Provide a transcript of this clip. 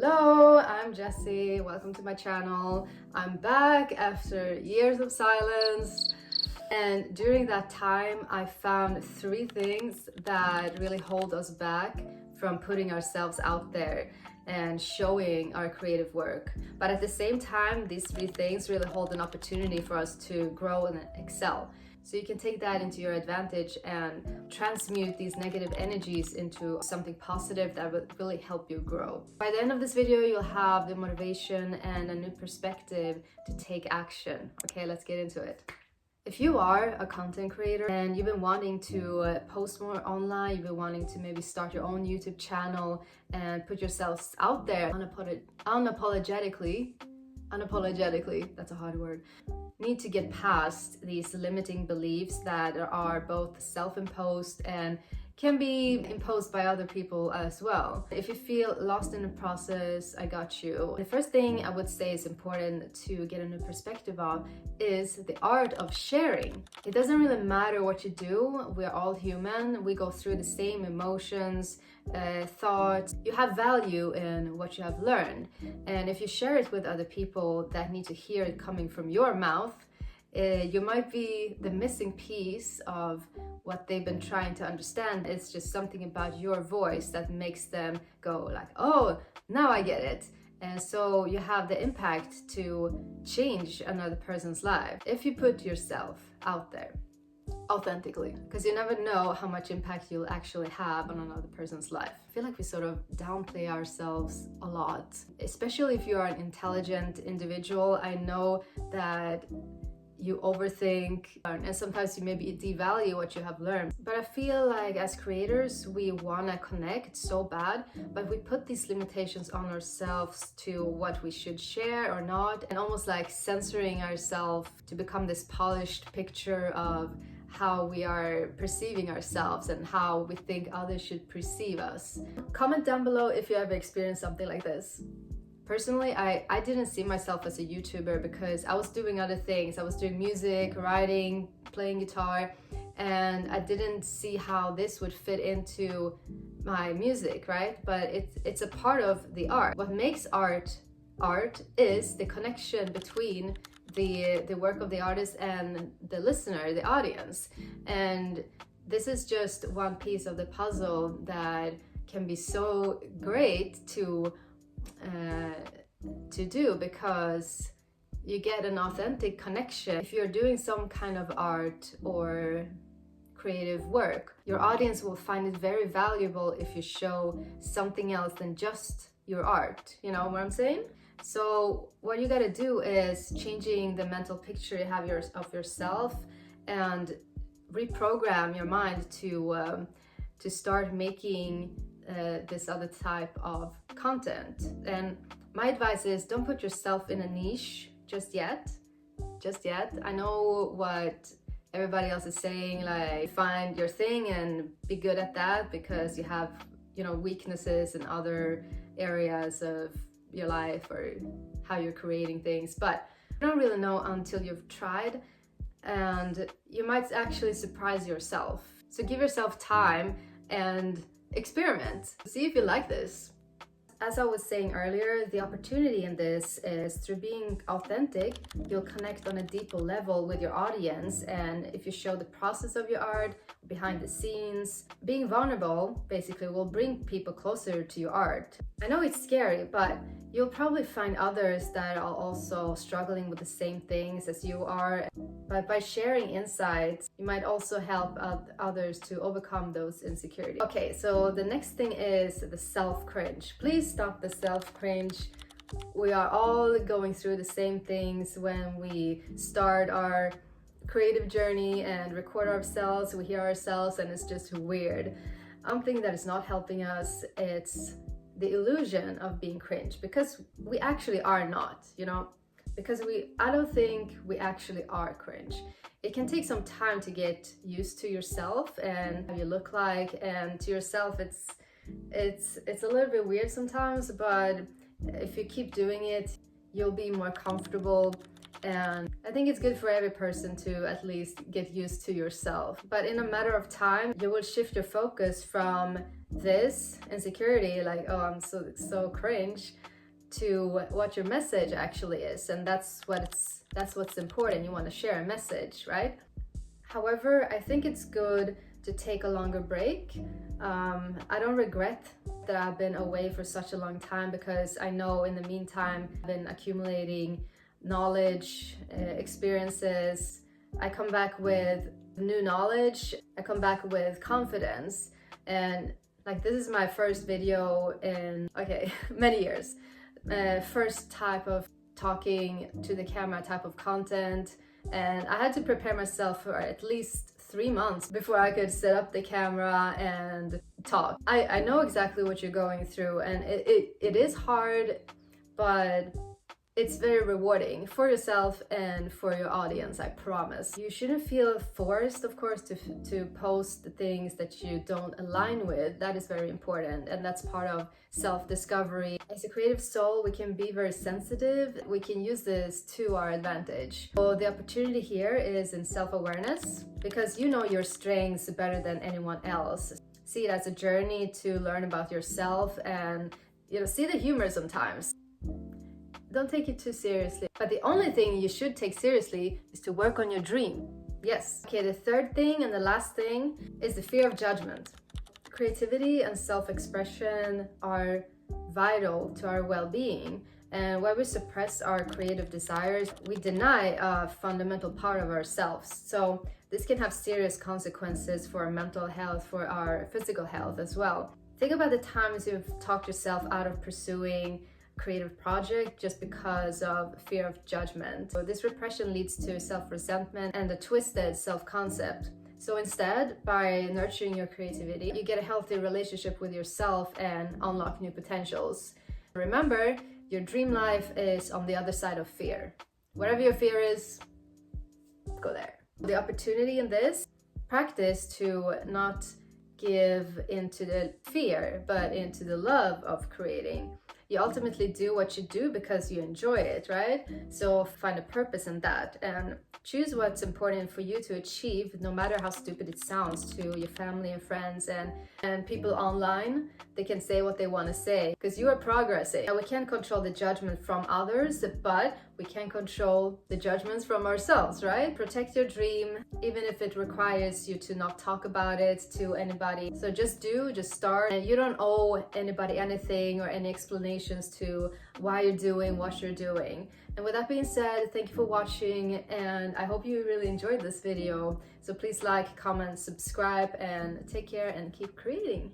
Hello, I'm Jessie. Welcome to my channel. I'm back after years of silence, and during that time I found 3 things that really hold us back from putting ourselves out there and showing our creative work. But at the same time, these 3 things really hold an opportunity for us to grow and excel. So you can take that into your advantage and transmute these negative energies into something positive that will really help you grow. By the end of this video, you'll have the motivation and a new perspective to take action. Okay, let's get into it. If you are a content creator and you've been wanting to post more online, you've been wanting to maybe start your own YouTube channel and put yourselves out there unapologetically, that's a hard word, need to get past these limiting beliefs that are both self-imposed and can be imposed by other people as well. If you feel lost in the process, I got you. The first thing I would say is important to get a new perspective of is the art of sharing. It doesn't really matter what you do, we're all human, we go through the same emotions, thoughts. You have value in what you have learned, and if you share it with other people that need to hear it coming from your mouth, you might be the missing piece of what they've been trying to understand. It's just something about your voice that makes them go like, oh, now I get it. And so you have the impact to change another person's life if you put yourself out there authentically, because you never know how much impact you'll actually have on another person's life. I feel like we sort of downplay ourselves a lot, especially if you're an intelligent individual. I know that you overthink and sometimes you maybe devalue what you have learned. But I feel like as creators, we want to connect so bad, but we put these limitations on ourselves to what we should share or not, and almost like censoring ourselves to become this polished picture of how we are perceiving ourselves and how we think others should perceive us. Comment down below if you ever experienced something like this. Personally, I didn't see myself as a YouTuber because I was doing other things. I was doing music, writing, playing guitar, and I didn't see how this would fit into my music, right? But it's a part of the art. What makes art is the connection between the work of the artist and the listener, the audience. And this is just one piece of the puzzle that can be so great to do, because you get an authentic connection. If you're doing some kind of art or creative work, your audience will find it very valuable if you show something else than just your art. You know what I'm saying? So what you gotta do is changing the mental picture you have of yourself and reprogram your mind to start making this other type of content. And my advice is, don't put yourself in a niche just yet. I know what everybody else is saying, like find your thing and be good at that because you have, weaknesses in other areas of your life or how you're creating things, but you don't really know until you've tried, and you might actually surprise yourself. So give yourself time and experiment. See if you like this. As I was saying earlier, the opportunity in this is through being authentic, you'll connect on a deeper level with your audience. And if you show the process of your art, behind the scenes, being vulnerable basically will bring people closer to your art. I know it's scary, but you'll probably find others that are also struggling with the same things as you are. But by sharing insights, you might also help others to overcome those insecurities. Okay, so the next thing is the self-cringe. Please stop the self-cringe. We are all going through the same things when we start our creative journey and record ourselves. We hear ourselves and it's just weird. I'm thinking that it's not helping us. It's the illusion of being cringe, because we actually are not, because I don't think we actually are cringe. It can take some time to get used to yourself and how you look like, and to yourself it's a little bit weird sometimes, but if you keep doing it, you'll be more comfortable. And I think it's good for every person to at least get used to yourself. But in a matter of time, you will shift your focus from this insecurity, like, oh, I'm so cringe, to what your message actually is, and that's what's important. You want to share a message, right? However, I think it's good to take a longer break. I don't regret that I've been away for such a long time, because I know in the meantime I've been accumulating knowledge, experiences. I come back with new knowledge, I come back with confidence, and like, this is my first video in many years. First type of talking to the camera type of content, and I had to prepare myself for at least 3 months before I could set up the camera and talk. I know exactly what you're going through, and it is hard, but it's very rewarding for yourself and for your audience, I promise. You shouldn't feel forced, of course, to post the things that you don't align with. That is very important, and that's part of self-discovery. As a creative soul, we can be very sensitive. We can use this to our advantage. So the opportunity here is in self-awareness, because you know your strengths better than anyone else. See it as a journey to learn about yourself, and see the humor sometimes. Don't take it too seriously. But the only thing you should take seriously is to work on your dream. Yes. Okay, the third thing and the last thing is the fear of judgment. Creativity and self-expression are vital to our well-being. And when we suppress our creative desires, we deny a fundamental part of ourselves. So this can have serious consequences for our mental health, for our physical health as well. Think about the times you've talked yourself out of pursuing creative project just because of fear of judgment. So this repression leads to self-resentment and a twisted self-concept. So instead, by nurturing your creativity, you get a healthy relationship with yourself and unlock new potentials. Remember, your dream life is on the other side of fear. Whatever your fear is, go there. The opportunity in this, practice to not give into the fear, but into the love of creating. You ultimately do what you do because you enjoy it, right? So find a purpose in that and choose what's important for you to achieve, no matter how stupid it sounds to your family and friends and people online. They can say what they want to say because you are progressing. Now, we can't control the judgment from others, but we can control the judgments from ourselves, right? Protect your dream, even if it requires you to not talk about it to anybody. So just start. And you don't owe anybody anything or any explanations to why you're doing what you're doing. And with that being said, thank you for watching, and I hope you really enjoyed this video. So please like, comment, subscribe, and take care and keep creating.